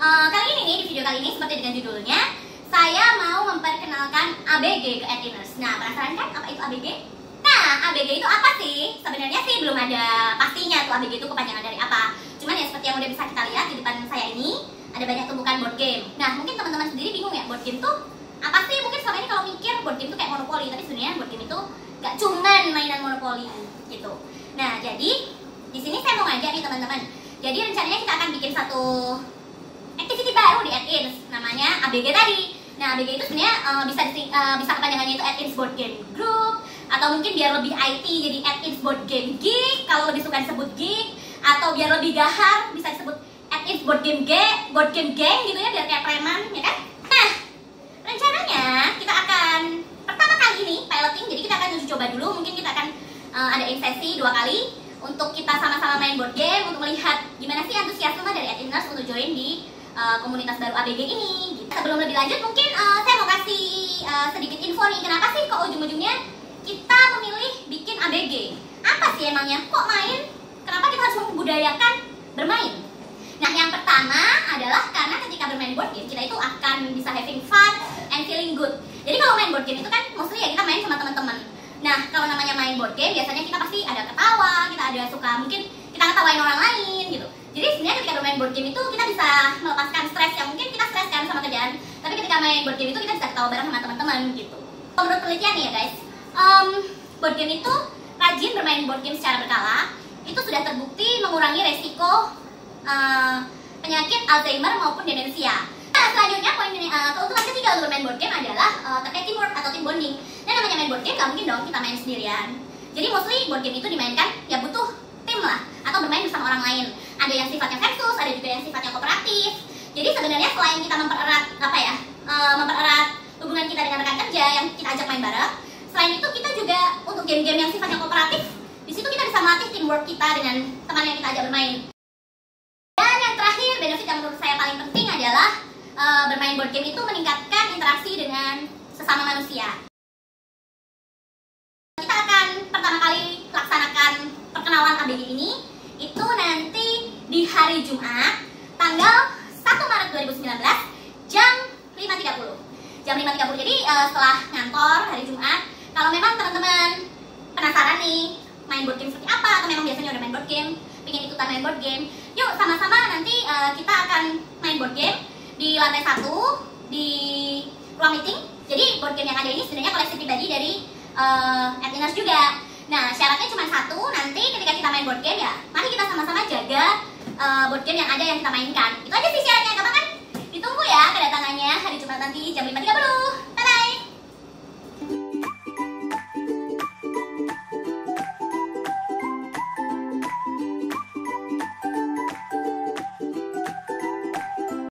Kali ini nih, di video kali ini seperti dengan judulnya, saya mau memperkenalkan ABG ke Ediners. Nah, penasaran kan apa itu ABG? Nah, ABG itu apa sih? Sebenarnya sih belum ada pastinya tuh ABG itu kepanjangan dari apa. Cuman ya seperti yang udah bisa kita lihat di depan saya ini, ada banyak tumpukan board game. Nah, mungkin teman-teman sendiri bingung ya, board game tuh apa sih? Mungkin selama ini kalau mikir board game tuh kayak monopoli, tapi sebenarnya board game itu gak cuman mainan monopoli gitu. Nah, jadi di sini saya mau ngajak nih teman-teman. Jadi rencananya kita akan bikin satu activity baru di Edins, namanya ABG tadi. Nah, ABG itu sebenarnya bisa kepanjangannya itu Edins Board Game Group, atau mungkin biar lebih IT jadi Edins Board Game Geek, kalau lebih suka disebut geek, atau biar lebih gahar bisa disebut Edins Board Game Gang gitu ya, biar kayak preman, ya kan? Nah, rencananya kita akan pertama kali ini piloting, jadi kita akan uji coba dulu, mungkin kita akan adain sesi 2 kali untuk kita sama-sama main board game, untuk melihat gimana sih antusiasme dari Ediners untuk join di komunitas baru ABG ini gitu. Sebelum lebih lanjut mungkin saya mau kasih sedikit info nih, kenapa sih kok ujung-ujungnya kita memilih bikin ABG. Apa sih emangnya, kok main, kenapa kita harus membudayakan bermain? Nah, yang pertama adalah karena ketika bermain board game kita itu akan bisa having fun and feeling good. Jadi kalau main board game itu kan mostly ya kita main sama teman-teman. Nah, kalau namanya main board game biasanya kita pasti ada ketawa, kita ada suka mungkin kita ngetawain orang lain gitu. Jadi sebenarnya ketika bermain board game itu kita bisa melepaskan stres yang mungkin kita stres kan sama kerjaan, tapi ketika main board game itu kita bisa ketawa bareng sama teman-teman gitu. Menurut penelitian nih ya guys, board game itu rajin bermain board game secara berkala itu sudah terbukti mengurangi resiko penyakit Alzheimer maupun demensia. Nah, selanjutnya poin keuntungan ketiga untuk bermain board game adalah terkait teamwork atau team bonding. Dan namanya main board game gak mungkin dong kita main sendirian. Jadi mostly board game itu dimainkan ya butuh tim lah, atau bermain bersama orang lain. Ada yang sifatnya versus, ada juga yang sifatnya kooperatif. Jadi sebenarnya selain kita mempererat mempererat hubungan kita dengan rekan kerja yang kita ajak main bareng, selain itu kita juga untuk game-game yang sifatnya kooperatif, di situ kita bisa melatih teamwork kita dengan teman yang kita ajak bermain. Dan yang terakhir, benefit yang menurut saya paling penting adalah bermain board game itu meningkatkan interaksi dengan sesama manusia. Kita akan pertama kali laksanakan perkenalan ABG ini itu nanti di hari Jumat tanggal 1 Maret 2019 jam 5.30. Jam 5.30. Jadi setelah ngantor hari Jumat, kalau memang teman-teman penasaran nih main board game seperti apa, atau memang biasanya udah main board game, pengen ikutan main board game, yuk sama-sama nanti kita akan main board game di lantai 1 di ruang meeting. Jadi board game yang ada ini sebenarnya koleksi pribadi dari Ediners juga. Nah, syaratnya cuma satu, nanti ketika kita main board game ya, mari kita sama-sama jaga board game yang ada yang kita mainkan. Itu aja sih syaratnya, gampang kan? Ditunggu ya kedatangannya hari Jumat nanti jam 5.30.